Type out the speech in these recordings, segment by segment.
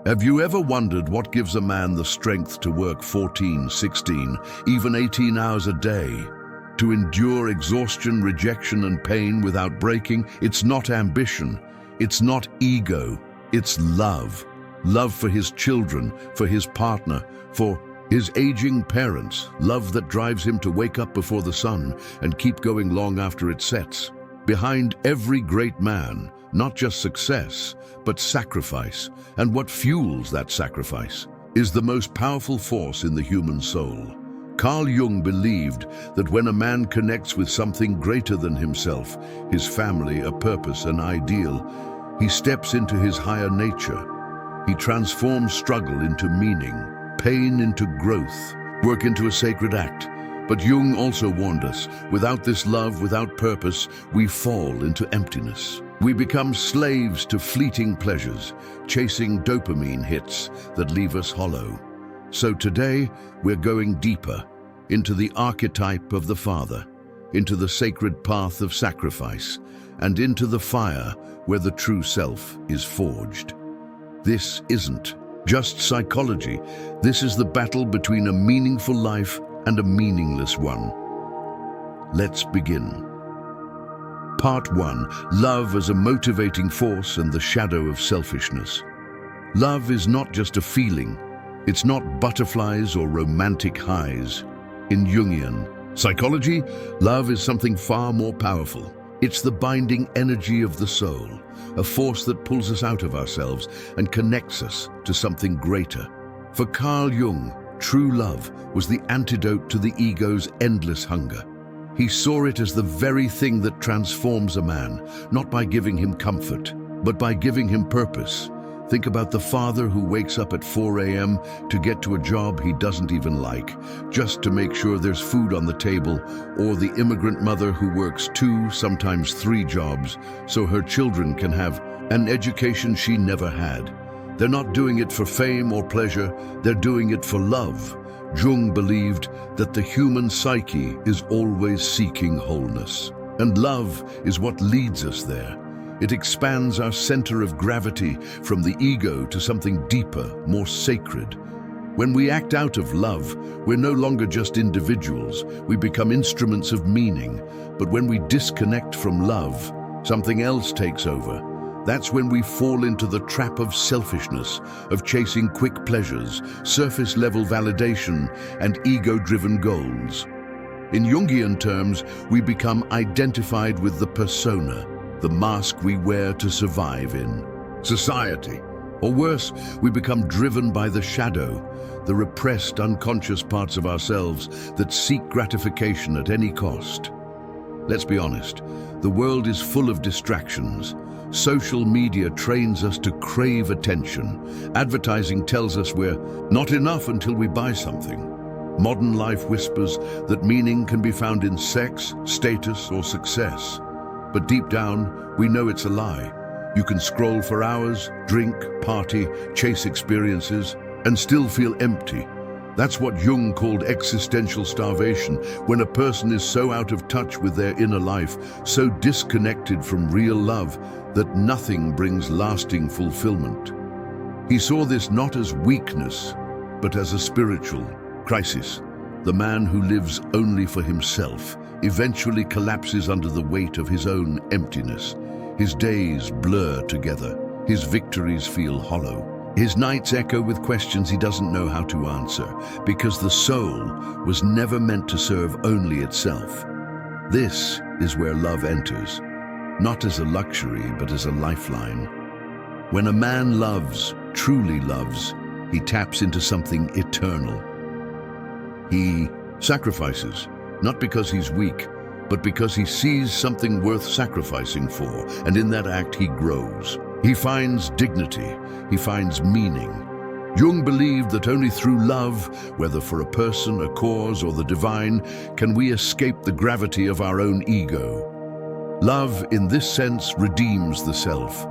Have you ever wondered what gives a man the strength to work 14, 16, even 18 hours a day? To endure exhaustion, rejection, and pain without breaking? It's not ambition. It's not ego. It's love. Love for his children, for his partner, for his aging parents. Love that drives him to wake up before the sun and keep going long after it sets. Behind every great man, not just success, but sacrifice, and what fuels that sacrifice is the most powerful force in the human soul. Carl Jung believed that when a man connects with something greater than himself, his family, a purpose, an ideal, he steps into his higher nature. He transforms struggle into meaning, pain into growth, work into a sacred act. But Jung also warned us, without this love, without purpose, we fall into emptiness. We become slaves to fleeting pleasures, chasing dopamine hits that leave us hollow. So today, we're going deeper into the archetype of the Father, into the sacred path of sacrifice, and into the fire where the true self is forged. This isn't just psychology. This is the battle between a meaningful life and a meaningless one. Let's begin. Part 1. Love as a motivating force and the shadow of selfishness. Love is not just a feeling. It's not butterflies or romantic highs. In Jungian psychology, love is something far more powerful. It's the binding energy of the soul, a force that pulls us out of ourselves and connects us to something greater. For Carl Jung, true love was the antidote to the ego's endless hunger. He saw it as the very thing that transforms a man, not by giving him comfort, but by giving him purpose. Think about the father who wakes up at 4 a.m. to get to a job he doesn't even like, just to make sure there's food on the table, or the immigrant mother who works 2, sometimes 3 jobs, so her children can have an education she never had. They're not doing it for fame or pleasure, they're doing it for love. Jung believed that the human psyche is always seeking wholeness, and love is what leads us there. It expands our center of gravity from the ego to something deeper, more sacred. When we act out of love, we're no longer just individuals, we become instruments of meaning. But when we disconnect from love, something else takes over. That's when we fall into the trap of selfishness, of chasing quick pleasures, surface-level validation, and ego-driven goals. In Jungian terms, we become identified with the persona, the mask we wear to survive in society. Or worse, we become driven by the shadow, the repressed, unconscious parts of ourselves that seek gratification at any cost. Let's be honest, the world is full of distractions. Social media trains us to crave attention. Advertising tells us we're not enough until we buy something. Modern life whispers that meaning can be found in sex, status, or success. But deep down, we know it's a lie. You can scroll for hours, drink, party, chase experiences, and still feel empty. That's what Jung called existential starvation, when a person is so out of touch with their inner life, so disconnected from real love, that nothing brings lasting fulfillment. He saw this not as weakness, but as a spiritual crisis. The man who lives only for himself eventually collapses under the weight of his own emptiness. His days blur together, his victories feel hollow. His nights echo with questions he doesn't know how to answer, because the soul was never meant to serve only itself. This is where love enters, not as a luxury, but as a lifeline. When a man loves, truly loves, he taps into something eternal. He sacrifices, not because he's weak, but because he sees something worth sacrificing for, and in that act he grows. He finds dignity, he finds meaning. Jung believed that only through love, whether for a person, a cause, or the divine, can we escape the gravity of our own ego. Love, in this sense, redeems the self.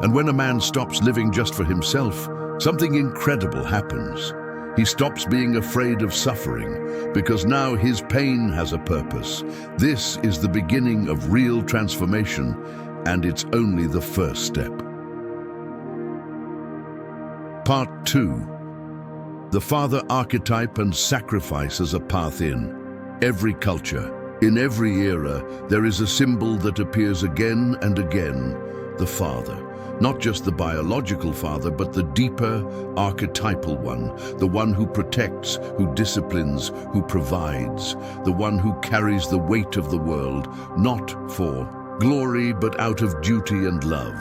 And when a man stops living just for himself, something incredible happens. He stops being afraid of suffering, because now his pain has a purpose. This is the beginning of real transformation, and it's only the first step. Part 2. The father archetype and sacrifice as a path in. Every culture, in every era, there is a symbol that appears again and again, the father. Not just the biological father, but the deeper, archetypal one, the one who protects, who disciplines, who provides, the one who carries the weight of the world, not for glory, but out of duty and love.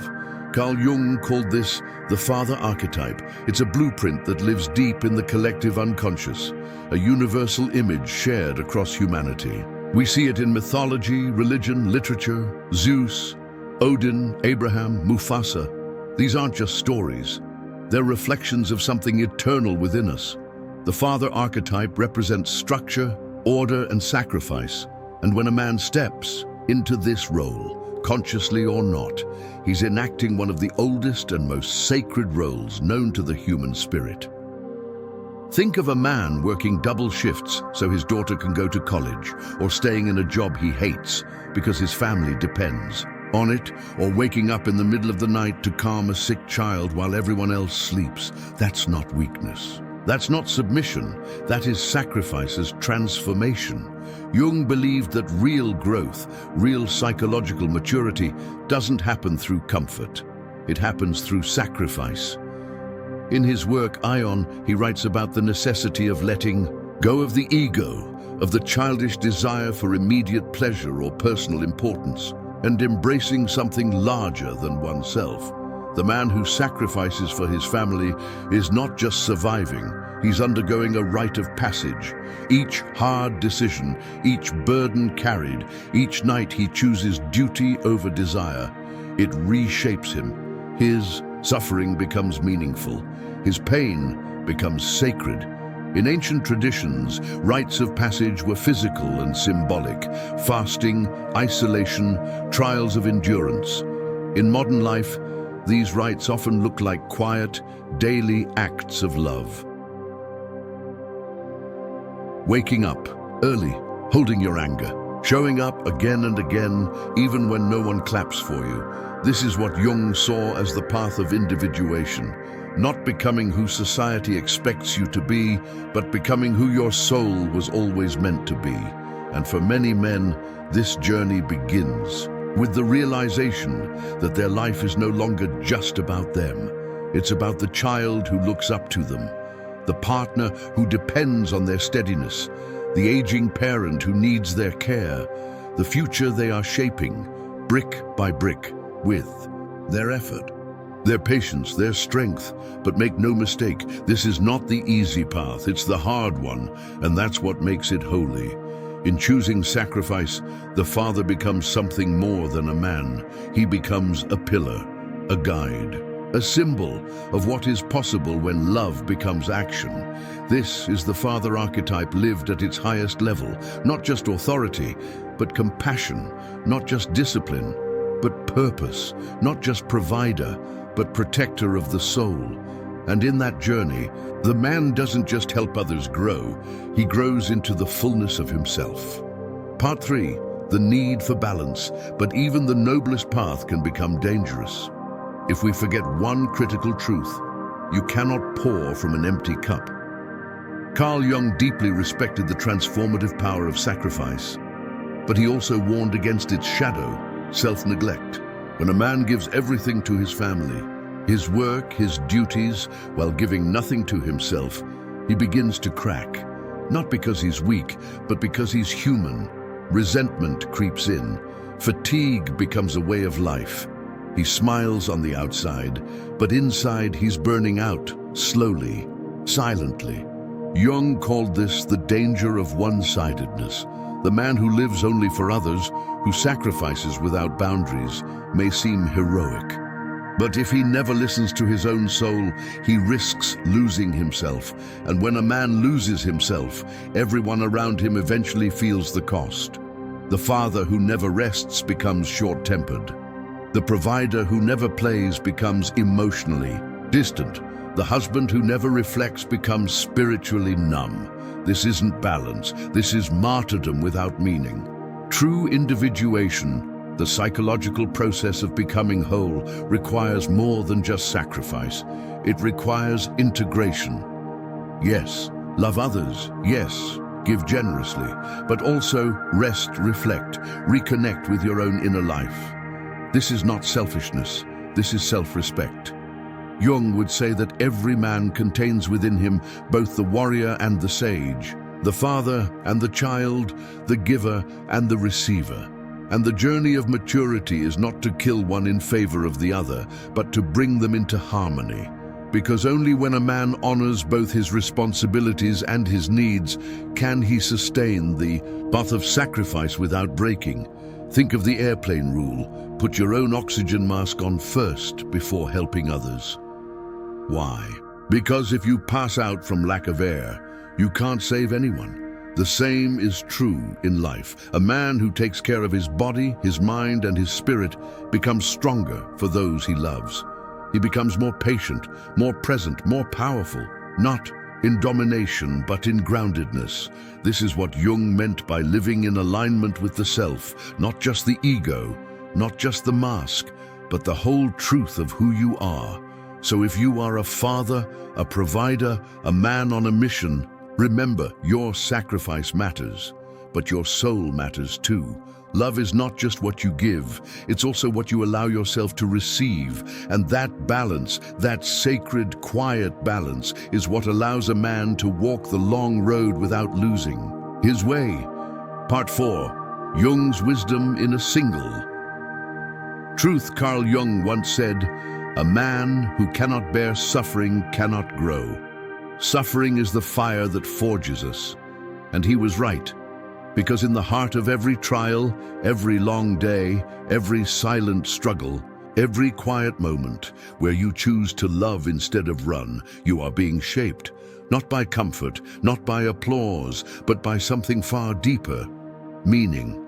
Carl Jung called this the father archetype. It's a blueprint that lives deep in the collective unconscious, a universal image shared across humanity. We see it in mythology, religion, literature, Zeus, Odin, Abraham, Mufasa. These aren't just stories. They're reflections of something eternal within us. The father archetype represents structure, order, and sacrifice. And when a man steps into this role, consciously or not, he's enacting one of the oldest and most sacred roles known to the human spirit. Think of a man working double shifts so his daughter can go to college, or staying in a job he hates because his family depends on it, or waking up in the middle of the night to calm a sick child while everyone else sleeps. That's not weakness. That's not submission. That is sacrifice as transformation. Jung believed that real growth, real psychological maturity, doesn't happen through comfort. It happens through sacrifice. In his work, Ion, he writes about the necessity of letting go of the ego, of the childish desire for immediate pleasure or personal importance, and embracing something larger than oneself. The man who sacrifices for his family is not just surviving, he's undergoing a rite of passage. Each hard decision, each burden carried, each night he chooses duty over desire. It reshapes him. His suffering becomes meaningful. His pain becomes sacred. In ancient traditions, rites of passage were physical and symbolic: fasting, isolation, trials of endurance. In modern life, these rites often look like quiet, daily acts of love. Waking up early, holding your anger, showing up again and again, even when no one claps for you. This is what Jung saw as the path of individuation. Not becoming who society expects you to be, but becoming who your soul was always meant to be. And for many men, this journey begins with the realization that their life is no longer just about them. It's about the child who looks up to them, the partner who depends on their steadiness, the aging parent who needs their care, the future they are shaping, brick by brick, with their effort, their patience, their strength. But make no mistake, this is not the easy path, it's the hard one, and that's what makes it holy. In choosing sacrifice, the father becomes something more than a man. He becomes a pillar, a guide, a symbol of what is possible when love becomes action. This is the father archetype lived at its highest level, not just authority, but compassion, not just discipline, but purpose, not just provider, but protector of the soul. And in that journey, the man doesn't just help others grow, he grows into the fullness of himself. Part 3, the need for balance, but even the noblest path can become dangerous. If we forget one critical truth, you cannot pour from an empty cup. Carl Jung deeply respected the transformative power of sacrifice, but he also warned against its shadow, self-neglect. When a man gives everything to his family, his work, his duties, while giving nothing to himself, he begins to crack. Not because he's weak, but because he's human. Resentment creeps in. Fatigue becomes a way of life. He smiles on the outside, but inside he's burning out, slowly, silently. Jung called this the danger of one-sidedness. The man who lives only for others, who sacrifices without boundaries, may seem heroic. But if he never listens to his own soul, he risks losing himself. And when a man loses himself, everyone around him eventually feels the cost. The father who never rests becomes short-tempered. The provider who never plays becomes emotionally distant. The husband who never reflects becomes spiritually numb. This isn't balance. This is martyrdom without meaning. True individuation, the psychological process of becoming whole, requires more than just sacrifice. It requires integration. Yes, love others. Yes, give generously. But also rest, reflect, reconnect with your own inner life. This is not selfishness. This is self-respect. Jung would say that every man contains within him both the warrior and the sage, the father and the child, the giver and the receiver. And the journey of maturity is not to kill one in favor of the other, but to bring them into harmony. Because only when a man honors both his responsibilities and his needs can he sustain the path of sacrifice without breaking. Think of the airplane rule. Put your own oxygen mask on first before helping others. Why? Because if you pass out from lack of air, you can't save anyone. The same is true in life. A man who takes care of his body, his mind, and his spirit becomes stronger for those he loves. He becomes more patient, more present, more powerful, not in domination, but in groundedness. This is what Jung meant by living in alignment with the self, not just the ego, not just the mask, but the whole truth of who you are. So if you are a father, a provider, a man on a mission, remember your sacrifice matters, but your soul matters too. Love is not just what you give, it's also what you allow yourself to receive. And that balance, that sacred, quiet balance, is what allows a man to walk the long road without losing his way. Part 4. Jung's wisdom in a single truth. Carl Jung once said, "A man who cannot bear suffering cannot grow. Suffering is the fire that forges us." And he was right. Because in the heart of every trial, every long day, every silent struggle, every quiet moment where you choose to love instead of run, you are being shaped, not by comfort, not by applause, but by something far deeper, meaning.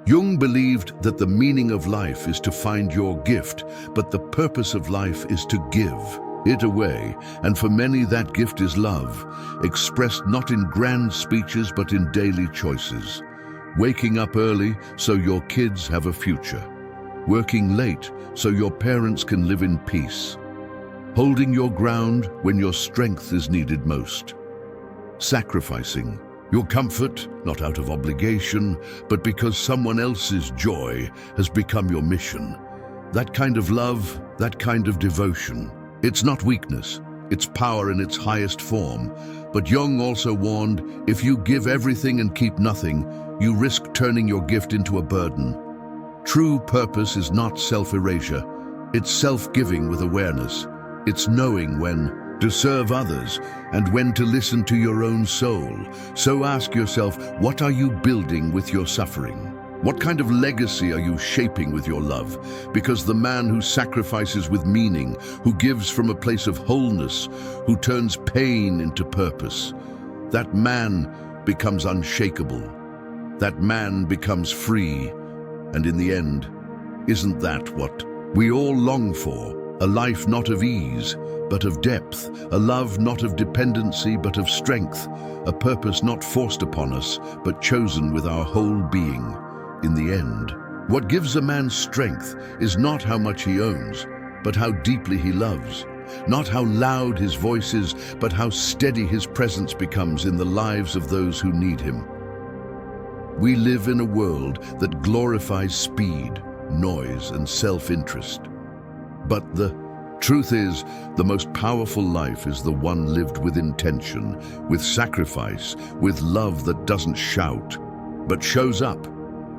Jung believed that the meaning of life is to find your gift, but the purpose of life is to give it away, and for many that gift is love, expressed not in grand speeches but in daily choices. Waking up early so your kids have a future. Working late so your parents can live in peace. Holding your ground when your strength is needed most. Sacrificing your comfort, not out of obligation, but because someone else's joy has become your mission. That kind of love, that kind of devotion. It's not weakness, it's power in its highest form. But Jung also warned, if you give everything and keep nothing, you risk turning your gift into a burden. True purpose is not self-erasure, it's self-giving with awareness. It's knowing when to serve others and when to listen to your own soul. So ask yourself, what are you building with your suffering? What kind of legacy are you shaping with your love? Because the man who sacrifices with meaning, who gives from a place of wholeness, who turns pain into purpose, that man becomes unshakable. That man becomes free. And in the end, isn't that what we all long for? A life not of ease, but of depth. A love not of dependency, but of strength. A purpose not forced upon us, but chosen with our whole being. In the end, what gives a man strength is not how much he owns, but how deeply he loves. Not how loud his voice is, but how steady his presence becomes in the lives of those who need him. We live in a world that glorifies speed, noise, and self-interest. But the truth is, the most powerful life is the one lived with intention, with sacrifice, with love that doesn't shout, but shows up.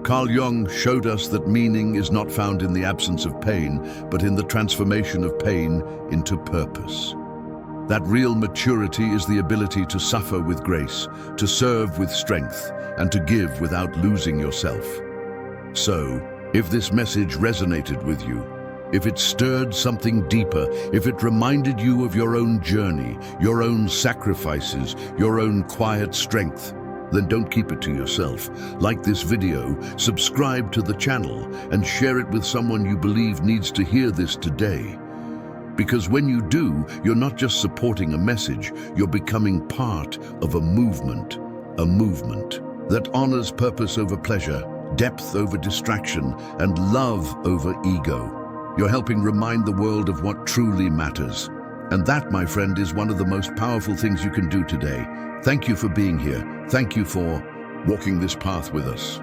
Carl Jung showed us that meaning is not found in the absence of pain, but in the transformation of pain into purpose. That real maturity is the ability to suffer with grace, to serve with strength, and to give without losing yourself. So, if this message resonated with you, if it stirred something deeper, if it reminded you of your own journey, your own sacrifices, your own quiet strength, then don't keep it to yourself. Like this video, subscribe to the channel, and share it with someone you believe needs to hear this today. Because when you do, you're not just supporting a message, you're becoming part of a movement that honors purpose over pleasure, depth over distraction, and love over ego. You're helping remind the world of what truly matters. And that, my friend, is one of the most powerful things you can do today. Thank you for being here. Thank you for walking this path with us.